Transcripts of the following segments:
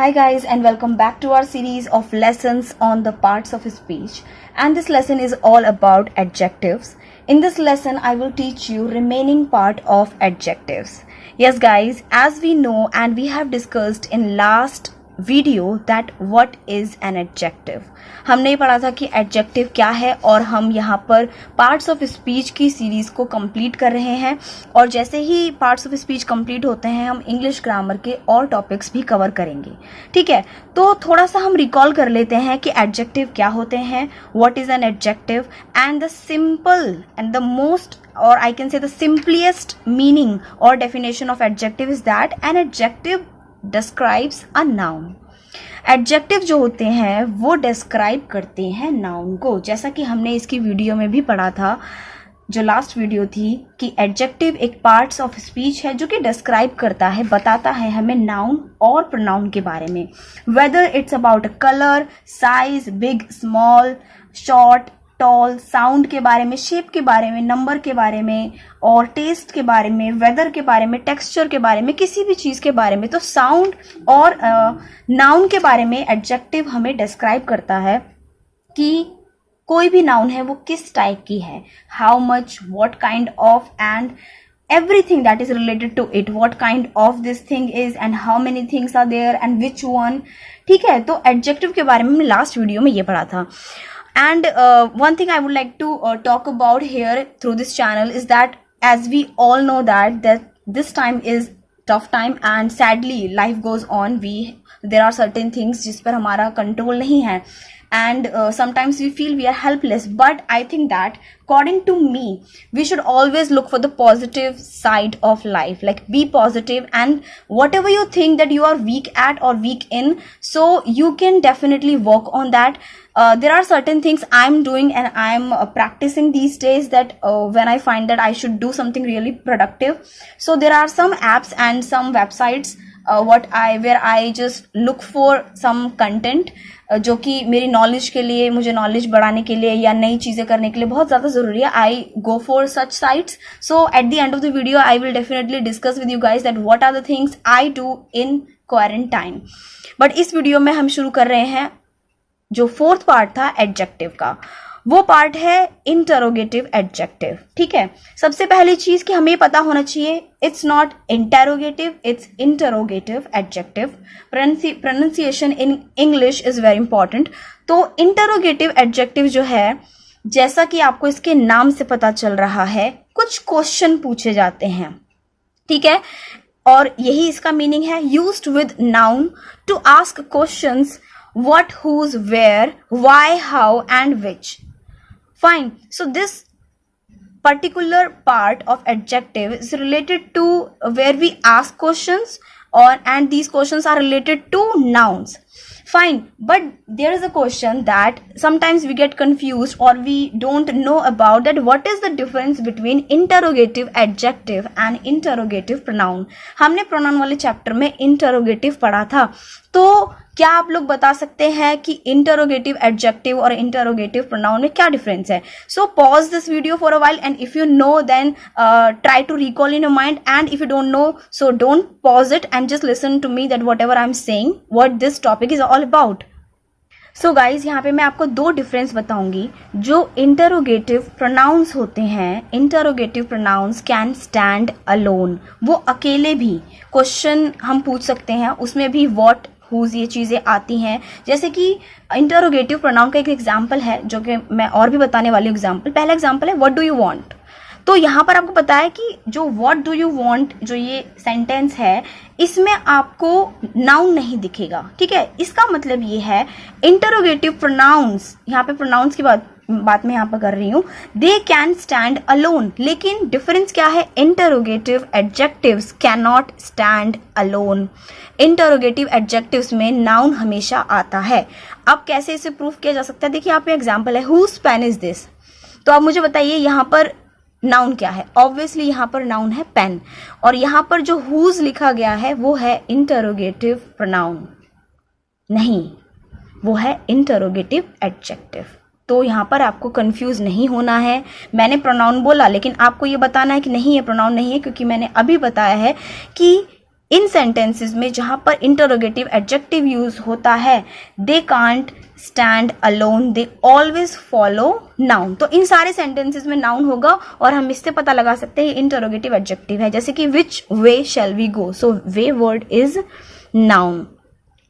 Hi guys and welcome back to our series of lessons on the parts of speech, and this lesson is all about adjectives. In this lesson I will teach you remaining part of adjectives. Yes guys, as we know and we have discussed in last video that what is an adjective. हमने ये पढ़ा था कि adjective क्या है और हम यहाँ पर पार्ट्स ऑफ स्पीच की सीरीज को कंप्लीट कर रहे हैं. और जैसे ही पार्ट्स ऑफ स्पीच कंप्लीट होते हैं हम इंग्लिश ग्रामर के और टॉपिक्स भी कवर करेंगे. ठीक है, तो थोड़ा सा हम रिकॉल कर लेते हैं कि एडजेक्टिव क्या होते हैं, what is an adjective, and the simple and the most or I can say the simplest meaning or definition of adjective is that an adjective describes a noun. Adjective जो होते हैं वो डिस्क्राइब करते हैं noun को, जैसा कि हमने इसकी वीडियो में भी पढ़ा था जो लास्ट वीडियो थी कि एडजेक्टिव एक पार्ट्स ऑफ स्पीच है जो कि डिस्क्राइब करता है, बताता है हमें नाउन और प्रोनाउन के बारे में, whether it's about colour, size, big, small, short, tall, sound के बारे में, शेप के बारे में, नंबर के बारे में और टेस्ट के बारे में, वेदर के बारे में, टेक्सचर के बारे में, किसी भी चीज के बारे में. तो साउंड और नाउन के बारे में एडजेक्टिव हमें डिस्क्राइब करता है कि कोई भी नाउन है वो किस टाइप की है, how much, what kind of, and everything that is related to it, what kind of this thing is and how many things are there and which one. ठीक है, तो एडजेक्टिव के बारे में हमने लास्ट वीडियो में ये पढ़ा था. And one thing I would like to talk about here through this channel is that as we all know that this time is tough time and sadly life goes on. There are certain things जिस पर हमारा control नहीं है and sometimes we feel we are helpless, but I think that according to me we should always look for the positive side of life, like be positive, and whatever you think that you are weak at or weak in, so you can definitely work on that. There are certain things I'm doing and I'm practicing these days that when I find that I should do something really productive, so there are some apps and some websites where I just look for some content जो कि मेरी knowledge के लिए, मुझे knowledge बढ़ाने के लिए या नई चीजें करने के लिए बहुत ज्यादा जरूरी है. I go for such sites. So at the end of the video I will definitely discuss with you guys that what are the things I do in quarantine. But इस वीडियो में हम शुरू कर रहे हैं जो फोर्थ पार्ट था adjective का, वो पार्ट है इंटरोगेटिव एडजेक्टिव. ठीक है, सबसे पहली चीज कि हमें पता होना चाहिए it's not interrogative, it's interrogative adjective. Pronunciation in English is very important. तो इंटरोगेटिव एडजेक्टिव जो है, जैसा कि आपको इसके नाम से पता चल रहा है, कुछ क्वेश्चन पूछे जाते हैं. ठीक है, और यही इसका मीनिंग है, used with noun to ask questions what, whose, where, why, how and which. Fine. So this particular part of adjective is related to where we ask questions and these questions are related to nouns. Fine, but there is a question that sometimes we get confused or we don't know about, that what is the difference between interrogative adjective and interrogative pronoun. हमने pronoun वाले chapter में interrogative पढ़ा था, तो क्या आप लोग बता सकते हैं कि इंटरोगेटिव एडजेक्टिव और इंटरोगेटिव प्रोनाउन में क्या डिफरेंस है? So pause this video for a while and if you know then try to recall in your mind, and if you don't know so don't pause it and just listen to me that whatever I am saying, what this topic is all about. So guys, यहाँ पे मैं आपको दो difference बताऊंगी. जो interrogative pronouns होते हैं, interrogative pronouns can stand alone. वो अकेले भी क्वेश्चन हम पूछ सकते हैं, उसमें भी व्हाट, हुज, ये चीजें आती हैं. जैसे कि इंटरोगेटिव प्रोनाउन का एक एग्जाम्पल है जो कि मैं और भी बताने वाली हूँ. एग्जाम्पल, पहला एग्जाम्पल है व्हाट डू यू वांट. तो यहाँ पर आपको पता है कि जो व्हाट डू यू वांट जो ये सेंटेंस है, इसमें आपको नाउन नहीं दिखेगा. ठीक है, इसका मतलब ये है इंटरोगेटिव प्रोनाउंस, यहाँ पे प्रोनाउंस की बात मैं यहाँ पर कर रही हूँ, दे कैन स्टैंड अलोन. लेकिन डिफरेंस क्या है, interrogative adjectives can not stand alone. Interrogative adjectives में नाउन हमेशा आता है. अब कैसे इसे प्रूफ किया जा सकता है, देखिए यहाँ पे एग्जाम्पल है, हुज पेन इज दिस. तो अब मुझे बताइए यहाँ पर नाउन क्या है. ऑब्वियसली यहाँ पर नाउन है पेन, और यहाँ पर जो हुज लिखा गया है वो है इंटरोगेटिव प्रोनाउन, नहीं, वो है इंटरोगेटिव एडजेक्टिव. तो यहाँ पर आपको कंफ्यूज नहीं होना है. मैंने प्रोनाउन बोला लेकिन आपको ये बताना है कि नहीं, ये प्रोनाउन नहीं है, क्योंकि मैंने अभी बताया है कि इन सेंटेंसेस में जहां पर इंटरोगेटिव एडजेक्टिव यूज होता है, they can't stand alone, they always follow noun. तो इन सारे सेंटेंसेस में नाउन होगा और हम इससे पता लगा सकते हैं इंटरोगेटिव एडजेक्टिव है। जैसे कि which way shall we go, so way word is noun.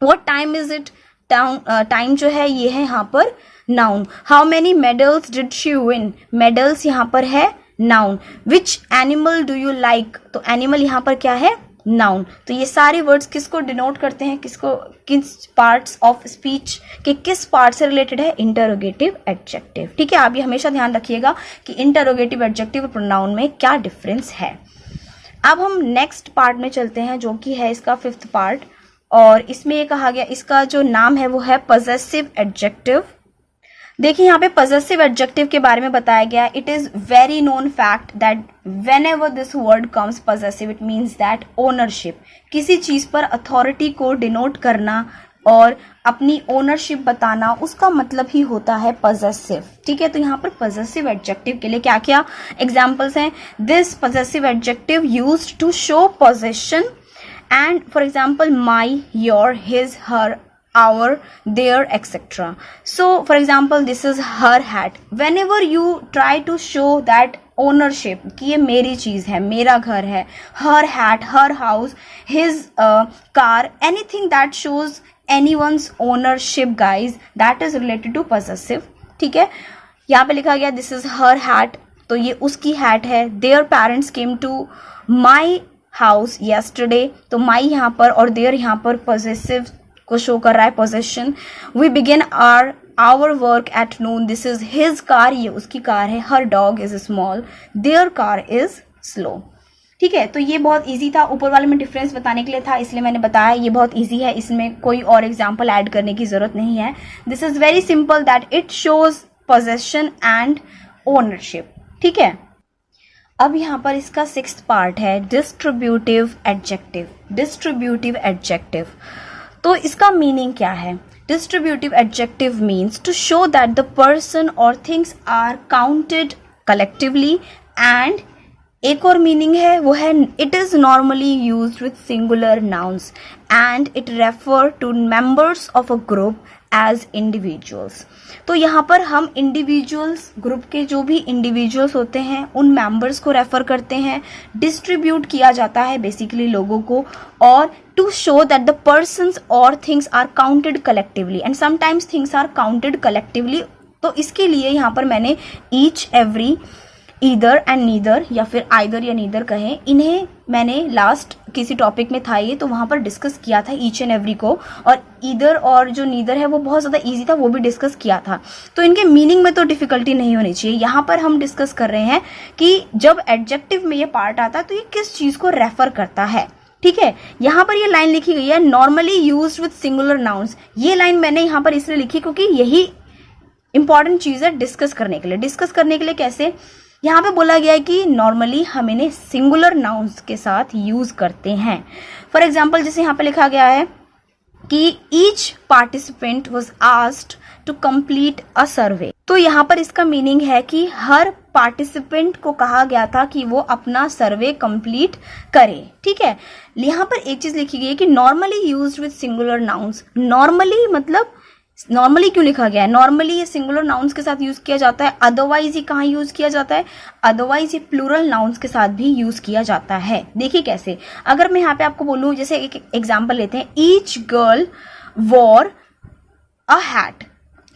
What time is it, time जो है ये है यहाँ पर noun. How many medals did she win, medals यहाँ पर है noun. Which animal do you like, तो एनिमल यहाँ पर क्या है, नाउन। तो ये सारे वर्ड्स किसको डिनोट करते हैं, किसको, किस पार्ट्स ऑफ स्पीच के किस पार्ट से रिलेटेड है, इंटरोगेटिव एडजेक्टिव। ठीक है, आप ये हमेशा ध्यान रखिएगा कि इंटरोगेटिव एडजेक्टिव और प्रोनाउन में क्या डिफरेंस है। अब हम नेक्स्ट पार्ट में चलते हैं जो कि है इसका 5th पार्ट, और इसमें ये कहा गया, इसका जो नाम है वो है पजेसिव एडजेक्टिव। देखिए यहाँ पे पजेसिव एडजेक्टिव के बारे में बताया गया, it is very known fact that when ever this word comes possessive it means that ownership, किसी चीज पर अथॉरिटी को डिनोट करना और अपनी ओनरशिप बताना, उसका मतलब ही होता है पजेसिव। ठीक है, तो यहाँ पर पजेसिव एडजेक्टिव के लिए क्या क्या एग्जाम्पल्स हैं, this possessive adjective used to show possession and for example my, your, his, her, our, their, etc. So for example this is her hat, whenever you try to show that ownership कि ये मेरी चीज है, मेरा घर है, her hat, her house, his car, anything that shows anyone's ownership guys, that is related to possessive। ठीक है, यहाँ पे लिखा गया this is her hat, तो ये उसकी hat है। their parents came to my house yesterday, तो माई यहाँ पर और देयर यहाँ पर पॉजेसिव को शो कर रहा है, possession. We begin our work at noon, this is his car, ये उसकी कार है। Her dog is small, their car is slow. ठीक है, तो ये बहुत इजी था, ऊपर वाले में डिफरेंस बताने के लिए था, इसलिए मैंने बताया ये बहुत इजी है, इसमें कोई और एग्जाम्पल ऐड करने की जरूरत नहीं है। This is very simple that it shows possession and ownership. ठीक है, अब यहाँ पर इसका 6th पार्ट है डिस्ट्रीब्यूटिव एडजेक्टिव। डिस्ट्रीब्यूटिव एडजेक्टिव, तो इसका मीनिंग क्या है, distributive adjective means to show that the person और things are counted collectively, and एक और मीनिंग है वो है it is normally used with singular nouns and it refer to members of a group as individuals. तो यहाँ पर हम इंडिविजुअल्स, ग्रुप के जो भी इंडिविजुअल्स होते हैं उन मेंबर्स को रेफर करते हैं। डिस्ट्रीब्यूट किया जाता है बेसिकली लोगों को, और to show that the persons और things are counted collectively and sometimes things are counted collectively. तो इसके लिए यहाँ पर मैंने each, every, either and neither या फिर आइदर या नीदर कहें, इन्हें मैंने लास्ट किसी टॉपिक में था ये, तो वहां पर डिस्कस किया था ईच एंड एवरी को, और ईदर और जो नीदर है वो बहुत ज्यादा इजी था, वो भी डिस्कस किया था। तो इनके मीनिंग में तो डिफिकल्टी नहीं होनी चाहिए। यहाँ पर हम डिस्कस कर रहे हैं कि जब एडजेक्टिव में ये पार्ट आता है तो ये किस चीज को रेफर करता है। ठीक है, यहाँ पर ये लाइन लिखी गई है normally used with singular nouns. ये लाइन मैंने यहाँ पर इसलिए लिखी क्योंकि यही इंपॉर्टेंट चीज है डिस्कस करने के लिए। डिस्कस करने के लिए कैसे, यहाँ पे बोला गया है कि नॉर्मली हम इन्हें सिंगुलर नाउन्स के साथ यूज करते हैं। फॉर एग्जाम्पल जैसे यहाँ पे लिखा गया है कि each participant was asked to complete a survey, तो यहाँ पर इसका मीनिंग है कि हर पार्टिसिपेंट को कहा गया था कि वो अपना सर्वे कंप्लीट करे। ठीक है, यहाँ पर एक चीज लिखी गई है कि normally used with singular nouns. Normally मतलब नॉर्मली क्यों लिखा गया है, नॉर्मली ये सिंगुलर नाउन्स के साथ यूज किया जाता है, अदरवाइज ये कहाँ यूज किया जाता है, अदरवाइज ये प्लूरल नाउन्स के साथ भी यूज किया जाता है। देखिए कैसे, अगर मैं यहाँ पे आपको बोलूं, जैसे एक एग्जांपल लेते हैं, each girl war a hat.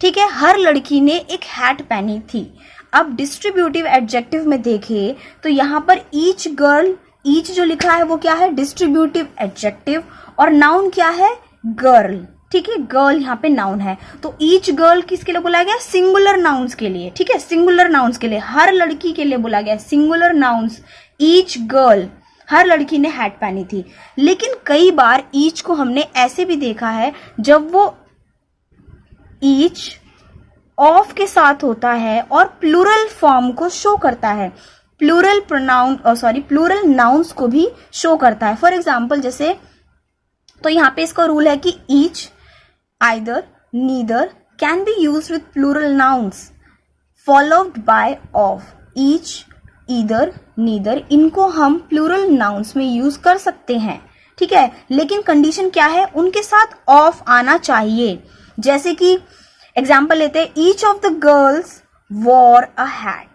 ठीक है, हर लड़की ने एक हैट पहनी थी। अब डिस्ट्रीब्यूटिव एडजेक्टिव में देखें तो यहाँ पर ईच गर्ल, ईच जो लिखा है वो क्या है, डिस्ट्रीब्यूटिव एडजेक्टिव, और नाउन क्या है, गर्ल। ठीक है, गर्ल यहाँ पे नाउन है, तो ईच गर्ल किसके लिए बोला गया, सिंगुलर नाउन्स के लिए। ठीक है, सिंगुलर नाउन्स के लिए, हर लड़की के लिए बोला गया सिंगुलर नाउन्स। ईच गर्ल, हर लड़की ने हैट पहनी थी। लेकिन कई बार ईच को हमने ऐसे भी देखा है जब वो ईच ऑफ के साथ होता है और प्लूरल फॉर्म को शो करता है, प्लूरल प्लूरल नाउन्स को भी शो करता है। फॉर एग्जाम्पल जैसे, तो यहाँ पे इसका रूल है कि each, either, neither can be used with plural nouns followed by of। each, either, neither इनको हम plural nouns में use कर सकते हैं। ठीक है, लेकिन कंडीशन क्या है, उनके साथ ऑफ आना चाहिए। जैसे कि एग्जाम्पल लेते हैं, each of the girls wore a hat.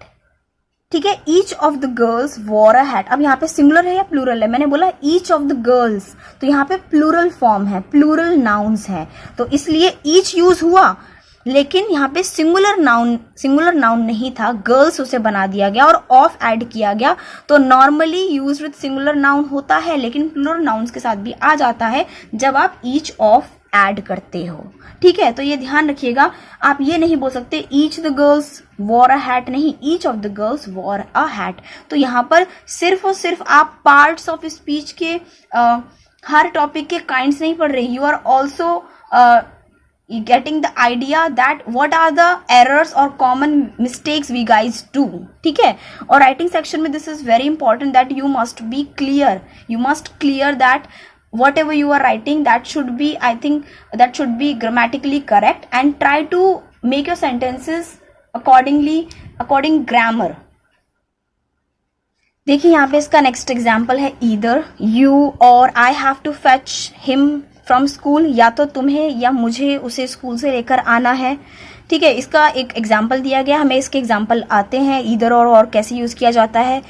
ठीक है, each of the girls wore a hat. अब यहाँ पे सिंगुलर है या प्लूरल है, मैंने बोला ईच ऑफ द गर्ल्स, तो यहाँ पे प्लूरल फॉर्म है, प्लूरल नाउन्स है, तो इसलिए ईच यूज हुआ, लेकिन यहाँ पे सिंगुलर नाउन नहीं था, गर्ल्स उसे बना दिया गया और ऑफ ऐड किया गया। तो normally use with singular noun होता है, लेकिन प्लूरल नाउन्स के साथ भी आ जाता है जब आप ईच ऑफ ऐड करते हो। ठीक है, तो ये ध्यान रखिएगा, आप ये नहीं बोल सकते each the girls wore a hat, नहीं, each of the girls wore a hat. तो यहाँ पर सिर्फ और सिर्फ आप पार्ट्स ऑफ स्पीच के हर टॉपिक के काइंड्स नहीं पढ़ रहे, you are also getting the idea that what are the errors or common mistakes we guys do. ठीक है, और राइटिंग सेक्शन में this is very important that you must be clear, you must clear that whatever you are writing, that should be, I think that should be grammatically correct, and try to make your sentences according grammar. देखिए यहाँ पे इसका next example है, either you or I have to fetch him from school, या तो तुम्हें या मुझे उसे स्कूल से लेकर आना है। ठीक है, इसका एक एग्जाम्पल दिया गया, हमें इसके एग्जाम्पल आते हैं, ईदर और कैसे यूज किया जाता है।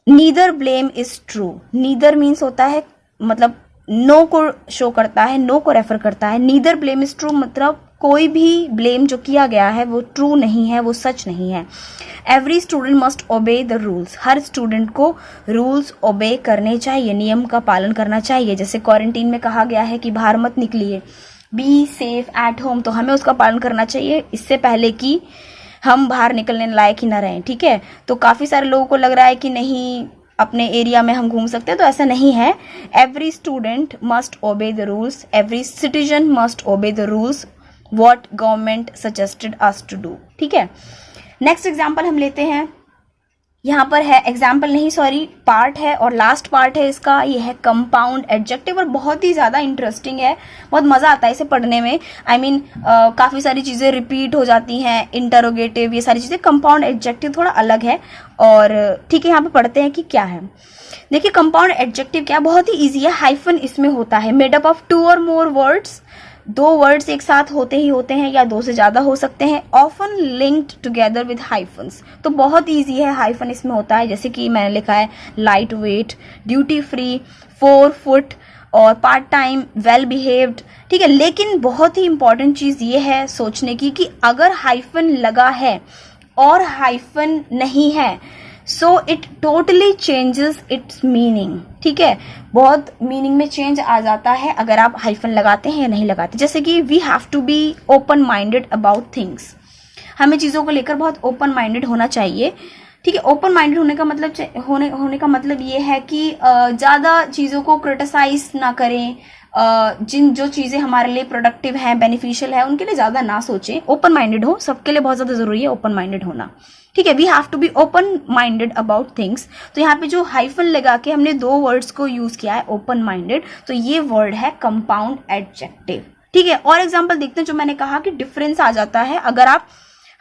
Neither blame is true, neither means होता है मतलब नो को शो करता है, नो को रेफर करता है। नीदर ब्लेम इज ट्रू मतलब कोई भी ब्लेम जो किया गया है वो ट्रू नहीं है, वो सच नहीं है। Every student must obey the rules, her student को रूल्स ओबे करने चाहिए, नियम का पालन करना चाहिए। जैसे क्वारंटीन में कहा गया है कि बाहर मत निकलिए, बी सेफ एट होम, तो हमें उसका पालन करना चाहिए इससे पहले कि हम बाहर निकलने लायक ही ना रहें। ठीक है, तो काफी सारे लोगों को लग रहा है कि नहीं अपने एरिया में हम घूम सकते हैं, तो ऐसा नहीं है। Every student must obey the rules, every citizen must obey the rules what government suggested us to do. ठीक है, नेक्स्ट एग्जाम्पल हम लेते हैं, यहाँ पर है एग्जाम्पल नहीं सॉरी पार्ट है और लास्ट पार्ट है इसका, ये है कंपाउंड एडजेक्टिव, और बहुत ही ज्यादा इंटरेस्टिंग है, बहुत मजा आता है इसे पढ़ने में। आई मीन काफी सारी चीजें रिपीट हो जाती हैं, इंटरोगेटिव, ये सारी चीजें। कंपाउंड एडजेक्टिव थोड़ा अलग है, और ठीक है यहाँ पे पढ़ते हैं कि क्या है। देखिए कंपाउंड एडजेक्टिव क्या, बहुत ही ईजी है, हाइफन इसमें होता है, made up of 2 or more words, 2 words एक साथ होते ही होते हैं या 2 से ज्यादा हो सकते हैं, often linked together with hyphens, तो बहुत इजी है, हाइफन इसमें होता है। जैसे कि मैंने लिखा है light weight, duty free, 4 foot और पार्ट टाइम, वेल बिहेव्ड। ठीक है, लेकिन बहुत ही इंपॉर्टेंट चीज ये है सोचने की कि अगर हाइफन लगा है और हाइफन नहीं है, so it totally changes it's meaning. ठीक है, बहुत मीनिंग में चेंज आ जाता है अगर आप हाइफन लगाते हैं या नहीं लगाते। जैसे कि we have to be open minded about things, हमें चीजों को लेकर बहुत ओपन माइंडेड होना चाहिए। ठीक है, ओपन माइंडेड होने का मतलब ये है कि ज्यादा चीजों को क्रिटिसाइज ना करें, जो चीजें हमारे लिए प्रोडक्टिव हैं, बेनिफिशियल है, उनके लिए ज्यादा ना सोचें, ओपन माइंडेड हो, सबके लिए बहुत ज्यादा जरूरी है ओपन माइंडेड होना। ठीक है, we have to be open minded about things. तो यहाँ पे जो हाइफन लगा के हमने 2 वर्ड्स को यूज किया है, ओपन माइंडेड, तो ये वर्ड है कंपाउंड एडजेक्टिव। ठीक है, और एग्जाम्पल देखते हैं जो मैंने कहा कि डिफरेंस आ जाता है अगर आप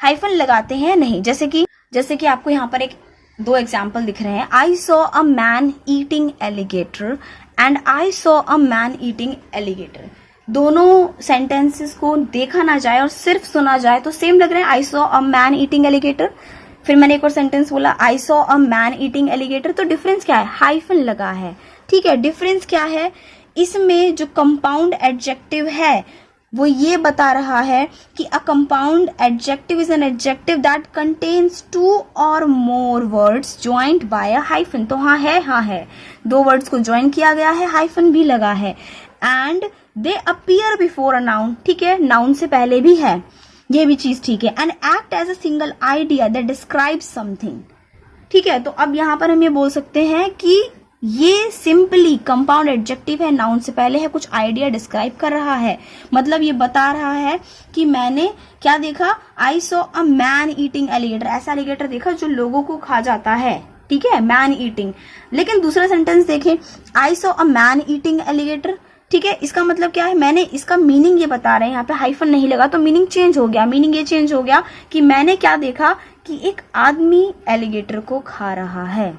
हाइफन लगाते हैं या नहीं। जैसे कि आपको यहाँ पर 2 एग्जाम्पल दिख रहे हैं, I saw a man eating alligator and I saw a man eating alligator. दोनों सेंटेंसेस को देखा ना जाए और सिर्फ सुना जाए तो सेम लग रहे हैं, I saw a man eating alligator. फिर मैंने एक और सेंटेंस बोला I saw a man eating alligator, तो डिफरेंस क्या है, हाइफन लगा है। ठीक है, डिफरेंस क्या है, इसमें जो कंपाउंड एडजेक्टिव है वो ये बता रहा है कि a compound adjective is an adjective that contains 2 or more words joined by a hyphen. तो हाँ है 2 वर्ड्स को ज्वाइन किया गया है, हाइफन भी लगा है, and they appear before a noun. ठीक है, नाउन से पहले भी है, ये भी चीज ठीक है, and act as a single idea that describes something. ठीक है, तो अब यहाँ पर हम ये बोल सकते हैं कि ये सिंपली कंपाउंड एडजेक्टिव है, नाउन से पहले है, कुछ आइडिया डिस्क्राइब कर रहा है, मतलब ये बता रहा है कि मैंने क्या देखा, I saw a man eating alligator, ऐसा एलिगेटर देखा जो लोगों को खा जाता है। ठीक है, मैन ईटिंग। लेकिन दूसरा सेंटेंस देखें, I saw a man eating alligator. ठीक है, इसका मतलब क्या है, मैंने इसका मीनिंग ये बता रहे हैं, यहाँ पे हाइफन नहीं लगा तो मीनिंग चेंज हो गया। मीनिंग ये चेंज हो गया कि मैंने क्या देखा कि एक आदमी एलिगेटर को खा रहा है।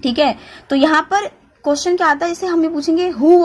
ठीक है, तो यहाँ पर क्वेश्चन क्या आता है, जैसे हमें पूछेंगे who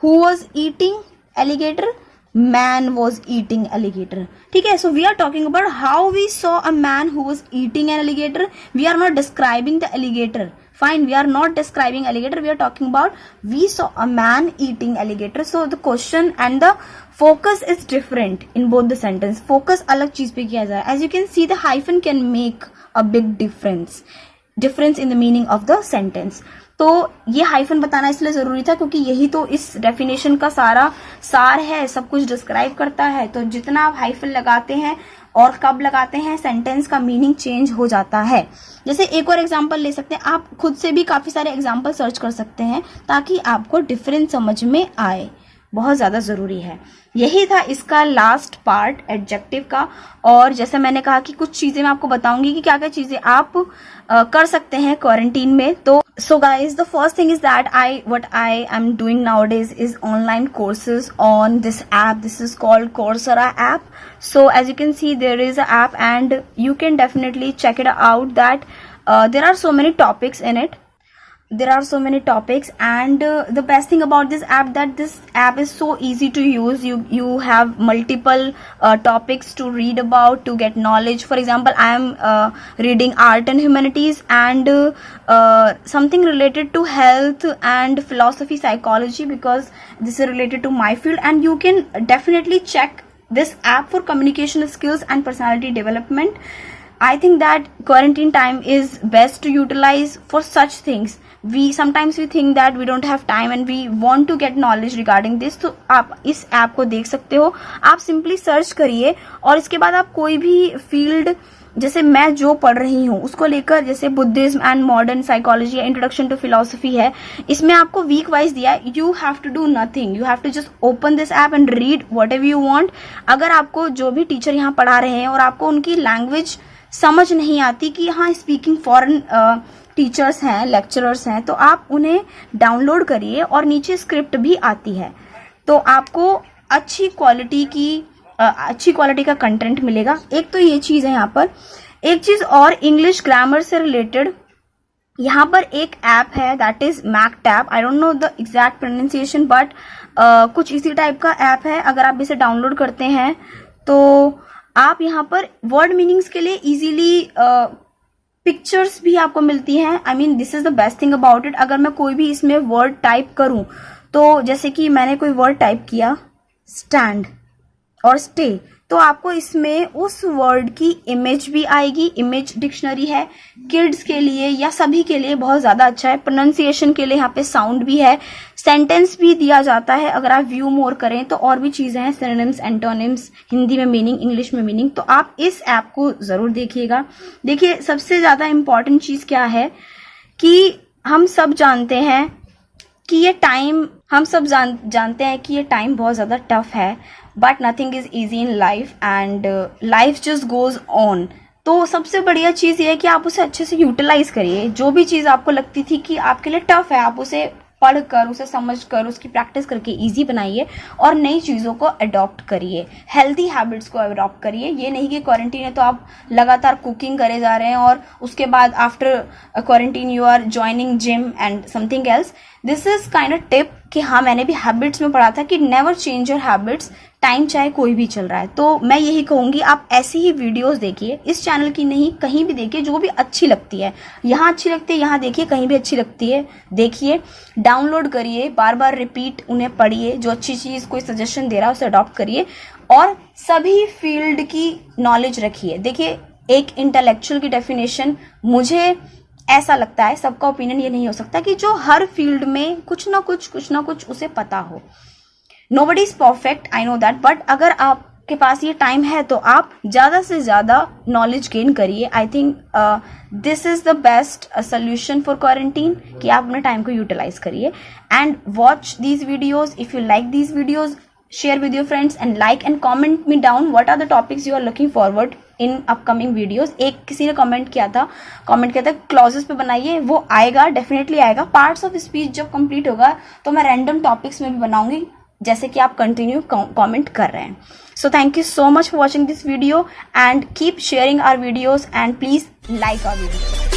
was eating alligator, man was eating alligator, ठीक है. So we are talking about how we saw a man who was eating an alligator. We are not describing the alligator. Fine, we are not describing alligator. We are talking about we saw a man eating alligator. So the question and the focus is different in both the sentence. Focus अलग चीज पे किया जाए. As you can see, the hyphen can make a big difference in the meaning of the sentence. तो ये hyphen बताना इसलिए जरूरी था क्योंकि यही तो इस डेफिनेशन का सारा सार है, सब कुछ डिस्क्राइब करता है. तो जितना आप हाइफन लगाते हैं और कब लगाते हैं, सेंटेंस का मीनिंग चेंज हो जाता है. जैसे एक और एग्जांपल ले सकते हैं, आप खुद से भी काफी सारे एग्जांपल सर्च कर सकते हैं ताकि आपको डिफरेंस समझ में आए. बहुत ज्यादा जरूरी है. यही था इसका लास्ट पार्ट एडजेक्टिव का. और जैसे मैंने कहा कि कुछ चीजें मैं आपको बताऊंगी कि क्या क्या चीजें आप कर सकते हैं क्वारंटीन में. तो so guys, the first thing is that what I am doing nowadays is online courses on this app. This is called Coursera app. So as you can see, there is an app and you can definitely check it out that there are so many topics in it. There are so many topics and the best thing about this app that this app is so easy to use. You have multiple topics to read about, to get knowledge. For example, I am reading art and humanities and something related to health and philosophy, psychology, because this is related to my field. And you can definitely check this app for communication skills and personality development. I think that quarantine time is best to utilize for such things. Sometimes we think that we don't have time and we want to get knowledge regarding this. तो आप इस app को देख सकते हो. आप simply search करिए और इसके बाद आप कोई भी फील्ड, जैसे मैं जो पढ़ रही हूँ उसको लेकर, जैसे Buddhism and modern psychology, introduction to philosophy है, इसमें आपको वीक वाइज दिया है. You have to do nothing, you have to just open this app and read whatever you want. अगर आपको जो भी टीचर यहाँ पढ़ा रहे हैं और आपको उनकी लैंग्वेज समझ नहीं आती कि हाँ स्पीकिंग फॉरेन टीचर्स हैं, लेक्चरर्स हैं, तो आप उन्हें डाउनलोड करिए और नीचे स्क्रिप्ट भी आती है. तो आपको अच्छी क्वालिटी का कंटेंट मिलेगा. एक तो ये चीज है यहाँ पर. एक चीज और, इंग्लिश ग्रामर से रिलेटेड यहाँ पर एक ऐप है, that is MacTab. I don't know the exact pronunciation but कुछ इसी टाइप का ऐप है. अगर आप इसे डाउनलोड करते हैं तो आप यहाँ पर वर्ड मीनिंग्स के लिए इजीली पिक्चर्स भी आपको मिलती हैं. I mean this is the best thing about it. अगर मैं कोई भी इसमें वर्ड टाइप करूं, तो जैसे कि मैंने कोई वर्ड टाइप किया स्टैंड और स्टे, तो आपको इसमें उस वर्ड की इमेज भी आएगी. इमेज डिक्शनरी है किड्स के लिए या सभी के लिए, बहुत ज्यादा अच्छा है. प्रोनाउंसिएशन के लिए यहाँ पे साउंड भी है, सेंटेंस भी दिया जाता है. अगर आप व्यू मोर करें तो और भी चीजें हैं, सिनोनिम्स, एंटोनिम्स, हिंदी में मीनिंग, इंग्लिश में मीनिंग. तो आप इस ऐप को जरूर देखिएगा. देखिए, सबसे ज्यादा इंपॉर्टेंट चीज क्या है कि हम सब जानते हैं कि ये टाइम, जानते हैं कि ये टाइम बहुत ज्यादा टफ है, but nothing is easy in life and life just goes on. तो सबसे बढ़िया चीज ये है कि आप उसे अच्छे से यूटिलाइज करिए. जो भी चीज आपको लगती थी कि आपके लिए टफ है, आप उसे पढ़कर, उसे समझकर, उसकी प्रैक्टिस करके इजी बनाइए और नई चीजों को अडॉप्ट करिए. हेल्दी हैबिट्स को अडॉप्ट करिए. ये नहीं कि क्वारंटीन है तो आप लगातार कुकिंग करे जा रहे हैं और उसके बाद after quarantine you are joining gym and something else. This is kind of tip कि हाँ, मैंने भी हैबिट्स में पढ़ा था कि never change your habits, time चाहे कोई भी चल रहा है. तो मैं यही कहूंगी, आप ऐसी ही वीडियोस देखिए, इस चैनल की नहीं, कहीं भी देखिए, जो भी अच्छी लगती है. यहाँ अच्छी लगती है यहाँ देखिए, कहीं भी अच्छी लगती है देखिए, डाउनलोड करिए, बार बार रिपीट उन्हें पढ़िए. जो अच्छी चीज कोई सजेशन दे रहा है उसे अडॉप्ट करिए और सभी फील्ड की नॉलेज रखिए. देखिए, एक इंटेलेक्चुअल की डेफिनेशन, मुझे ऐसा लगता है, सबका ओपिनियन ये नहीं हो सकता कि जो हर फील्ड में कुछ ना कुछ उसे पता हो. Nobody is perfect, I know that, but अगर आपके पास ये टाइम है तो आप ज्यादा से ज्यादा नॉलेज गेन करिए. I think this is the best solution for quarantine कि आप अपने टाइम को यूटिलाइज करिए. And watch these videos. If you like these videos, share with your friends and like and comment me down what are the topics you are looking forward in upcoming videos. एक किसी ने comment किया था clauses पे बनाइए, वो आएगा, definitely आएगा. पार्ट्स ऑफ स्पीच जब कंप्लीट होगा तो मैं रैंडम टॉपिक्स में भी बनाऊंगी, जैसे कि आप कंटिन्यू कमेंट कर रहे हैं. So thank you so much for watching this video and keep sharing our videos and please like our video.